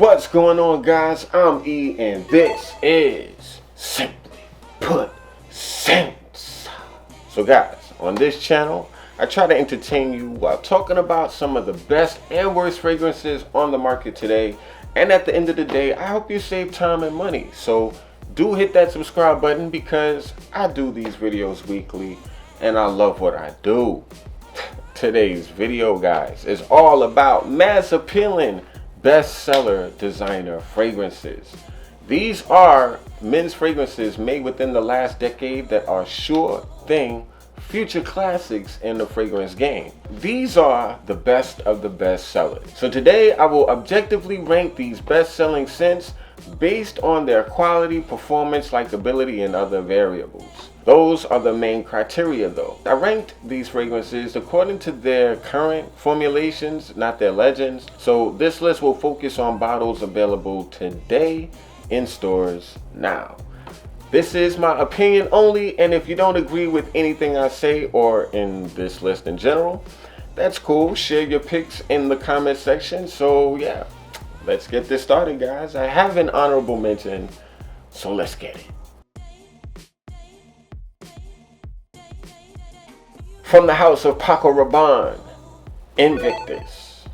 What's going on, guys? I'm E and this is Simply Put Scents. So guys, on this channel I try to entertain you while talking about some of the best and worst fragrances on the market today, and at the end of the day I hope you save time and money. So do hit that subscribe button because I do these videos weekly and I love what I do. Today's video, guys, is all about mass appealing bestseller designer fragrances. These are men's fragrances made within the last decade that are sure thing future classics in the fragrance game. These are the best of the best sellers. So today I will objectively rank these best-selling scents based on their quality, performance, likability, and other variables. Those are the main criteria though. I ranked these fragrances according to their current formulations, not their legends. So this list will focus on bottles available today in stores now. This is my opinion only, and if you don't agree with anything I say or in this list in general, that's cool. Share your picks in the comment section. So yeah, let's get this started, guys. I have an honorable mention, so let's get it. From the house of Paco Rabanne, Invictus.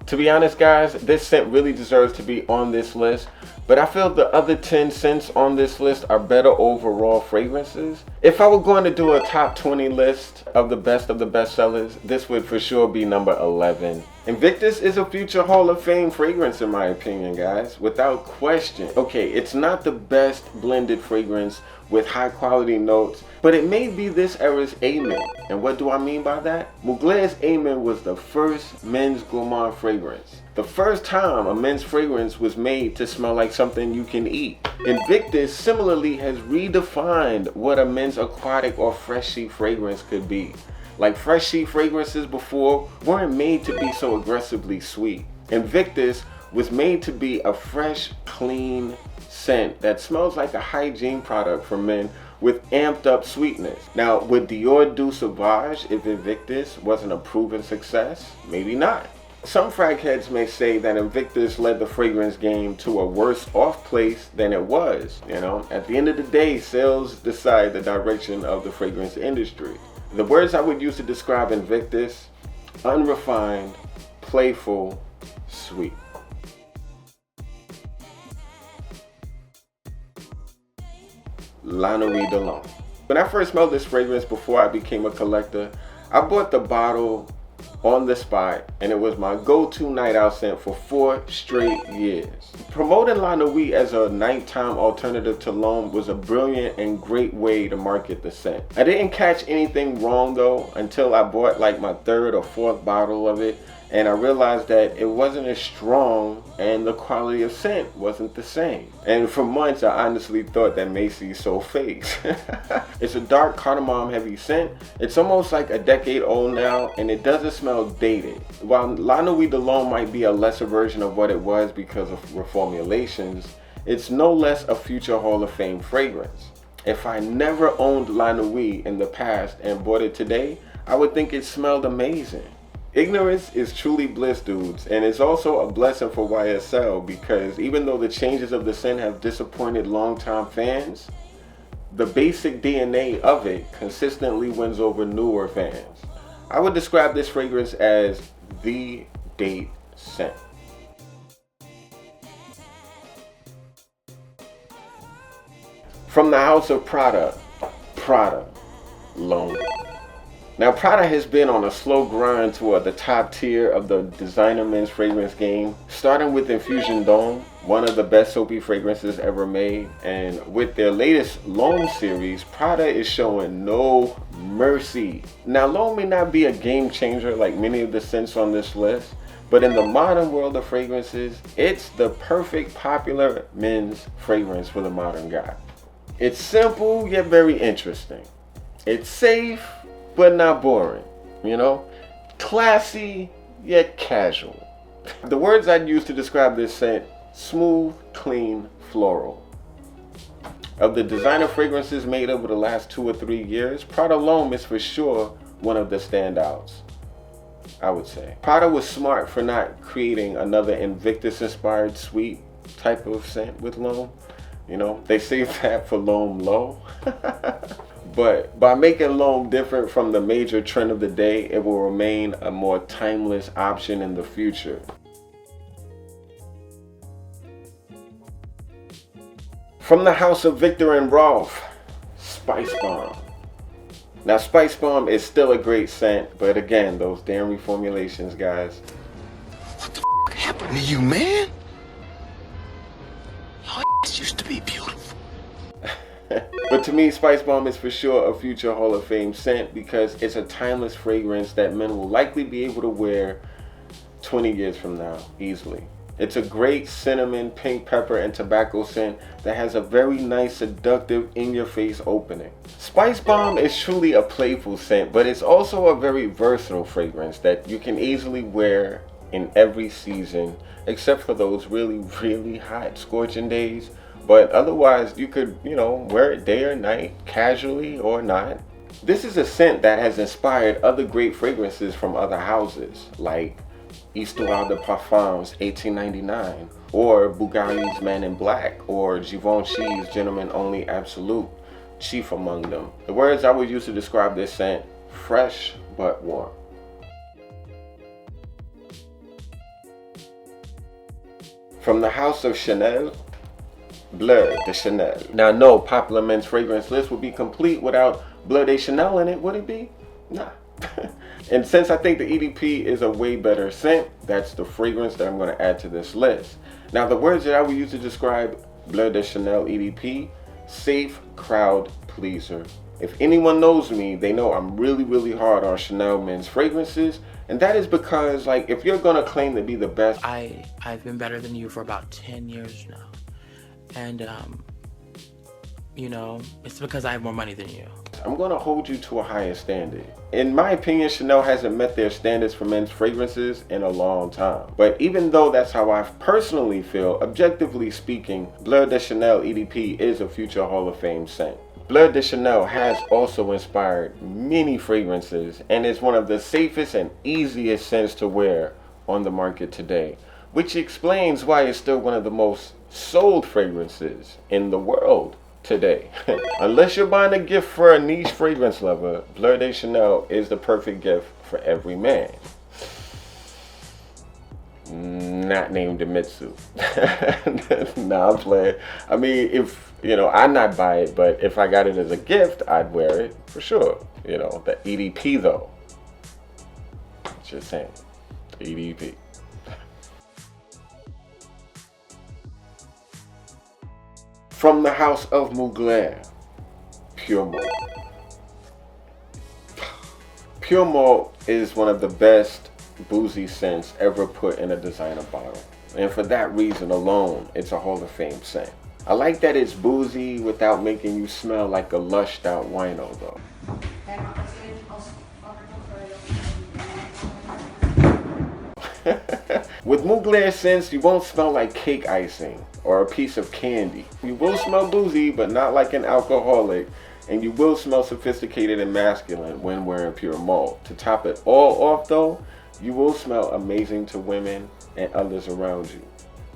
To be honest, guys, this scent really deserves to be on this list, but I feel the other 10 scents on this list are better overall fragrances. If I were going to do a top 20 list of the best sellers, this would for sure be number 11. Invictus is a future Hall of Fame fragrance in my opinion, guys, without question. Okay, it's not the best blended fragrance with high quality notes, but it may be this era's Amen. And what do I mean by that? Mugler's Amen was the first men's gourmand fragrance. The first time a men's fragrance was made to smell like something you can eat. Invictus similarly has redefined what a men's aquatic or fresh sheet fragrance could be. Like fresh sheet fragrances before weren't made to be so aggressively sweet. Invictus was made to be a fresh, clean scent that smells like a hygiene product for men with amped up sweetness. Now, would Dior do Sauvage if Invictus wasn't a proven success? Maybe not. Some frag heads may say that Invictus led the fragrance game to a worse off place than it was. At the end of the day, sales decide the direction of the fragrance industry. The words I would use to describe Invictus: unrefined, playful, sweet. La Nuit de l'Homme. When I first smelled this fragrance before I became a collector, I bought the bottle on the spot, and it was my go-to night out scent for 4 straight years. Promoting La Nuit as a nighttime alternative to L'Homme was a brilliant and great way to market the scent. I didn't catch anything wrong though until I bought like my 3rd or 4th bottle of it, and I realized that it wasn't as strong and the quality of scent wasn't the same. And for months I honestly thought that Macy's sold fakes. It's a dark cardamom heavy scent. It's almost like a decade old now, and it doesn't smell dated. While La Nuit de l'Homme might be a lesser version of what it was because of reformulations, it's no less a future Hall of Fame fragrance. If I never owned La Nuit in the past and bought it today, I would think it smelled amazing. Ignorance is truly bliss, dudes, and it's also a blessing for YSL because even though the changes of the scent have disappointed longtime fans, the basic DNA of it consistently wins over newer fans. I would describe this fragrance as the date scent. From the house of Prada, Lonely. Now, Prada has been on a slow grind toward the top tier of the designer men's fragrance game, starting with Infusion Dome, one of the best soapy fragrances ever made, and with their latest L'Homme series, Prada is showing no mercy. Now, L'Homme may not be a game changer like many of the scents on this list, but in the modern world of fragrances, it's the perfect popular men's fragrance for the modern guy. It's simple yet very interesting. It's safe but not boring, classy yet casual. The words I'd use to describe this scent: smooth, clean, floral. Of the designer fragrances made over the last 2 or 3 years, Prada L'Homme is for sure one of the standouts. I would say. Prada was smart for not creating another Invictus-inspired sweet type of scent with L'Homme. You know, they saved that for L'Homme Low. But by making L'Homme different from the major trend of the day, it will remain a more timeless option in the future. From the house of Viktor and Rolf, Spice Bomb. Now, Spice Bomb is still a great scent, but again, those damn reformulations, guys. What the f happened to you, man? Your ass used to be beautiful. But to me, Spice Bomb is for sure a future Hall of Fame scent because it's a timeless fragrance that men will likely be able to wear 20 years from now, easily. It's a great cinnamon, pink pepper, and tobacco scent that has a very nice, seductive, in-your-face opening. Spice Bomb is truly a playful scent, but it's also a very versatile fragrance that you can easily wear in every season, except for those really, really hot, scorching days. But otherwise, you could, wear it day or night, casually or not. This is a scent that has inspired other great fragrances from other houses, like Histoire de Parfums 1899, or Bulgari's Man in Black, or Givenchy's Gentleman Only Absolute, chief among them. The words I would use to describe this scent: fresh but warm. From the house of Chanel, Bleu de Chanel. Now, no popular men's fragrance list would be complete without Bleu de Chanel in it, would it be? Nah. And since I think the EDP is a way better scent, that's the fragrance that I'm going to add to this list. Now, the words that I would use to describe Bleu de Chanel EDP: safe, crowd pleaser. If anyone knows me, they know I'm really, really hard on Chanel men's fragrances. And that is because, if you're going to claim to be the best... I've been better than you for about 10 years now. And, it's because I have more money than you. I'm going to hold you to a higher standard. In my opinion, Chanel hasn't met their standards for men's fragrances in a long time. But even though that's how I personally feel, objectively speaking, Bleu de Chanel EDP is a future Hall of Fame scent. Bleu de Chanel has also inspired many fragrances and is one of the safest and easiest scents to wear on the market today, which explains why it's still one of the most sold fragrances in the world today. Unless you're buying a gift for a niche fragrance lover, Bleu de Chanel is the perfect gift for every man. Not named Demitsu. Nah, I'm playing. I mean, I'd not buy it, but if I got it as a gift, I'd wear it for sure. The EDP though. Just saying, the EDP. From the house of Mugler, Pure Malt. Pure Malt is one of the best boozy scents ever put in a designer bottle. And for that reason alone, it's a Hall of Fame scent. I like that it's boozy without making you smell like a lushed out wino though. With Mugler scents, you won't smell like cake icing or a piece of candy. You will smell boozy, but not like an alcoholic, and you will smell sophisticated and masculine when wearing Pure Malt. To top it all off though, you will smell amazing to women and others around you.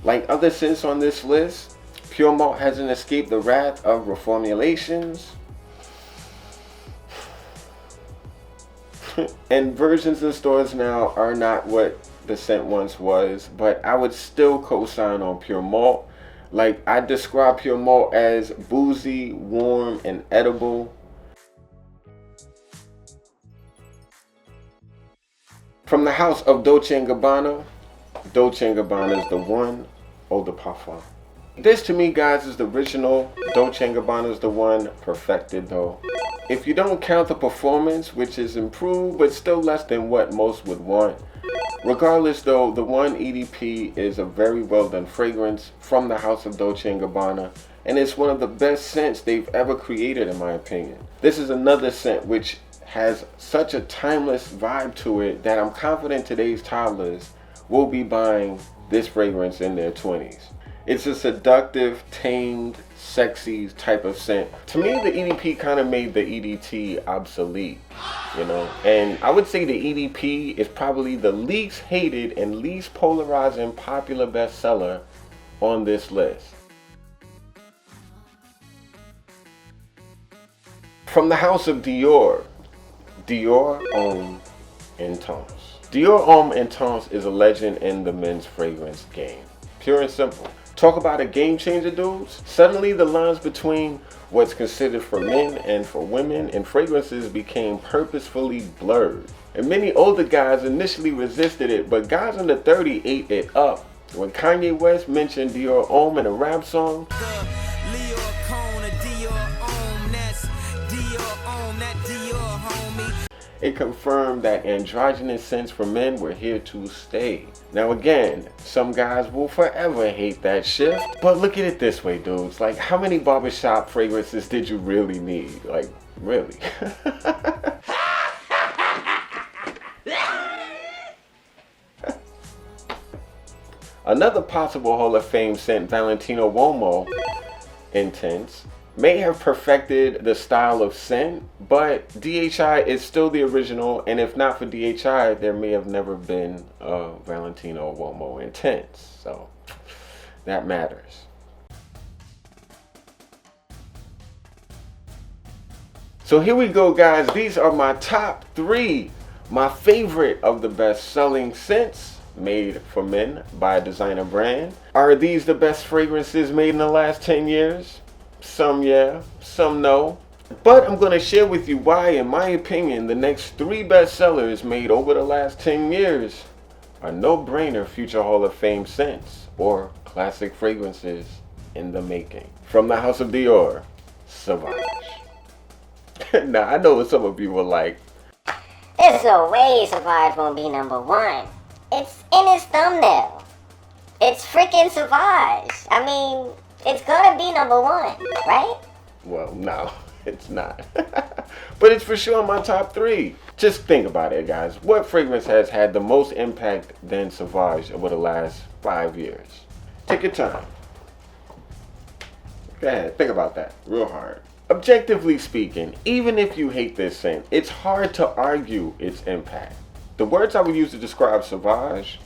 Like other scents on this list, Pure Malt hasn't escaped the wrath of reformulations and versions in stores now are not what the scent once was, but I would still co-sign on Pure Malt. I describe Pure Malt as boozy, warm, and edible. From the house of Dolce & Gabbana, Dolce & Gabbana is the one eau de parfum. This to me, guys, is the original. Dolce & Gabbana is the one perfected though. If you don't count the performance, which is improved, but still less than what most would want. Regardless though, the one EDP is a very well done fragrance from the house of Dolce & Gabbana, and it's one of the best scents they've ever created in my opinion. This is another scent which has such a timeless vibe to it that I'm confident today's toddlers will be buying this fragrance in their 20s. It's a seductive, tamed, sexy type of scent. To me, the EDP kind of made the EDT obsolete, you know? And I would say the EDP is probably the least hated and least polarizing popular bestseller on this list. From the house of Dior, Dior Homme Intense. Dior Homme Intense is a legend in the men's fragrance game. Pure and simple. Talk about a game changer, dudes. Suddenly the lines between what's considered for men and for women in fragrances became purposefully blurred. And many older guys initially resisted it, but guys under 30 ate it up. When Kanye West mentioned Dior Homme in a rap song, it confirmed that androgynous scents for men were here to stay. Now again, some guys will forever hate that shift, but look at it this way, dudes. Like, how many barbershop fragrances did you really need? Like, really? Another possible Hall of Fame scent, Valentino Uomo Intense, may have perfected the style of scent, but DHI is still the original, and if not for DHI, there may have never been a Valentino Uomo Intense. So that matters. So here we go, guys. These are my top 3, my favorite of the best-selling scents made for men by a designer brand. Are these the best fragrances made in the last 10 years? Some yeah, some no. But I'm going to share with you why, in my opinion, the next 3 bestsellers made over the last 10 years are no-brainer future Hall of Fame scents or classic fragrances in the making. From the house of Dior, Sauvage. Now, I know what some of you were like, there's no way Sauvage won't be number 1. It's in his thumbnail. It's freaking Sauvage. I mean, it's gonna be number 1, right? well, no, it's not. But it's for sure in my top 3. Just think about it, guys. What fragrance has had the most impact than Sauvage over the last 5 years? Take your time. Go ahead, think about that real hard. Objectively speaking, even if you hate this scent, it's hard to argue its impact. The words I would use to describe Sauvage: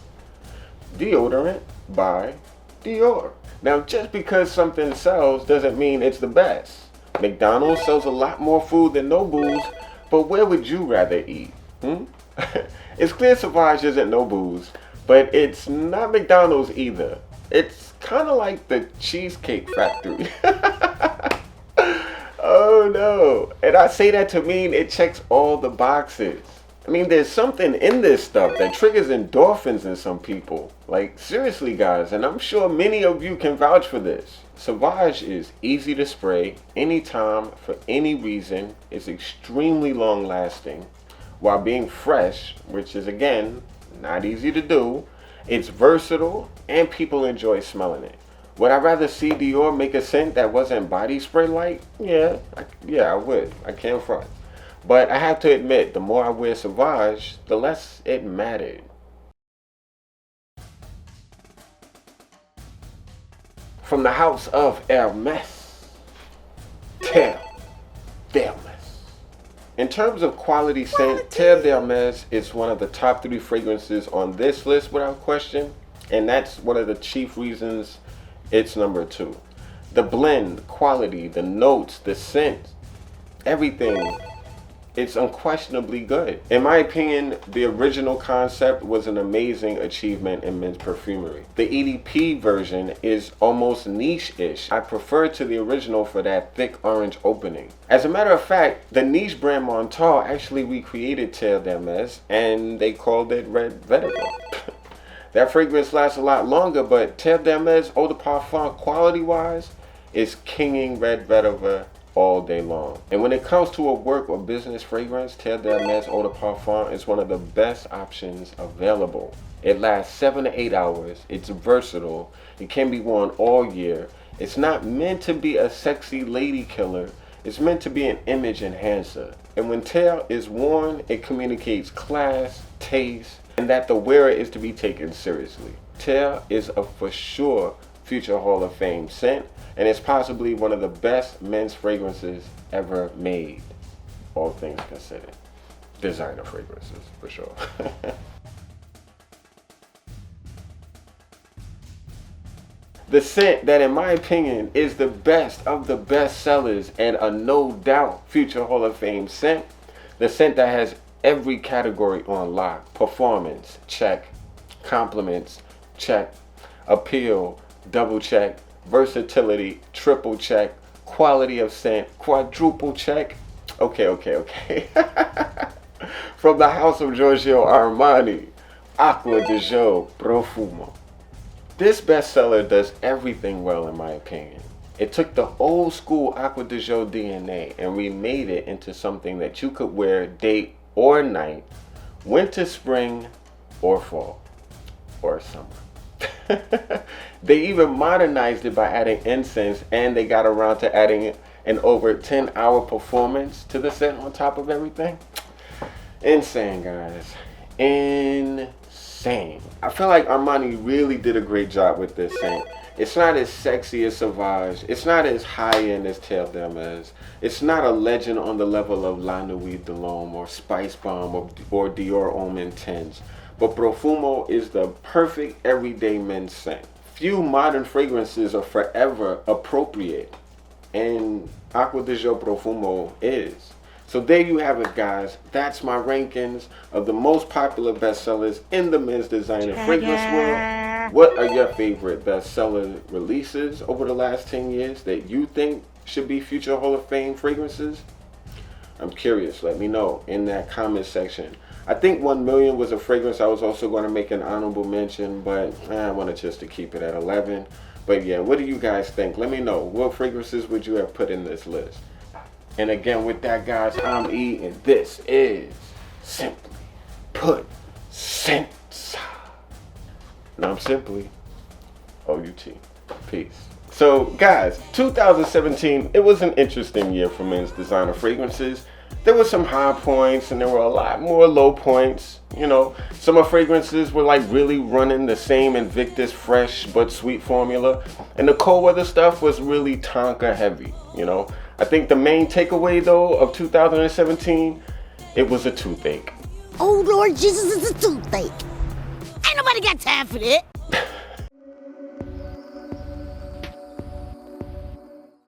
deodorant by Dior. Now, just because something sells doesn't mean it's the best. McDonald's sells a lot more food than Nobu's, but where would you rather eat? It's clear Sauvage isn't Nobu's, but it's not McDonald's either. It's kind of like the Cheesecake Factory. Oh no. And I say that to mean it checks all the boxes. I mean, there's something in this stuff that triggers endorphins in some people. Like, seriously, guys, and I'm sure many of you can vouch for this. Sauvage is easy to spray anytime for any reason. It's extremely long lasting while being fresh, which is, again, not easy to do. It's versatile and people enjoy smelling it. Would I rather see Dior make a scent that wasn't body spray light? Yeah, I would. I can't front. But I have to admit, the more I wear Sauvage, the less it mattered. From the house of Hermes, Terre d'Hermes. In terms of quality scent, Terre d'Hermes is one of the top 3 fragrances on this list without question, and that's one of the chief reasons it's number 2. The blend, quality, the notes, the scent, everything, it's unquestionably good. In my opinion, the original concept was an amazing achievement in men's perfumery. The EDP version is almost niche-ish. I prefer to the original for that thick orange opening. As a matter of fact, the niche brand Montal actually recreated Terre d'Hermes, and they called it Red Vetiver. That fragrance lasts a lot longer, but Terre d'Hermes Eau de Parfum quality-wise is kinging Red Vetiver all day long. And when it comes to a work or business fragrance, Terre d'Hermes Eau de Parfum is one of the best options available. It lasts 7 to 8 hours. It's versatile. It can be worn all year. It's not meant to be a sexy lady killer. It's meant to be an image enhancer. And when Terre is worn, it communicates class, taste, and that the wearer is to be taken seriously. Terre is a for sure future Hall of Fame scent, and it's possibly one of the best men's fragrances ever made, all things considered. Designer fragrances, for sure. The scent that, in my opinion, is the best of the best sellers and a no doubt future Hall of Fame scent. The scent that has every category on lock. Performance, check. Compliments, check. Appeal, double check. Versatility, triple check. Quality of scent, quadruple check. Okay. From the house of Giorgio Armani, Acqua di Gio Profumo. This bestseller does everything well, in my opinion. It took the old school Acqua di Gio DNA and remade it into something that you could wear day or night, winter, spring, or fall, or summer. They even modernized it by adding incense, and they got around to adding an over 10-hour performance to the scent on top of everything. Insane, guys. Insane. I feel like Armani really did a great job with this scent. It's not as sexy as Sauvage. It's not as high-end as Terre d'Hermès. It's not a legend on the level of La Nuit de l'Homme or Spice Bomb or Dior Homme Intense. But Profumo is the perfect everyday men's scent. Few modern fragrances are forever appropriate, and Acqua di Gio Profumo is. So there you have it, guys. That's my rankings of the most popular bestsellers in the men's designer fragrance world. What are your favorite bestseller releases over the last 10 years that you think should be future Hall of Fame fragrances? I'm curious. Let me know in that comment section. I think 1 Million was a fragrance I was also going to make an honorable mention, but I wanted just to keep it at 11. But yeah, what do you guys think? Let me know. What fragrances would you have put in this list? And again, with that, guys, I'm E, and this is Simply Put Scents. And I'm Simply O-U-T. Peace. So, guys, 2017, it was an interesting year for men's designer fragrances. There were some high points, and there were a lot more low points. You know, some of fragrances were like really running the same Invictus fresh but sweet formula. And the cold weather stuff was really Tonka heavy, you know. I think the main takeaway, though, of 2017, it was a toothache. Oh, Lord Jesus, it's a toothache. Ain't nobody got time for that.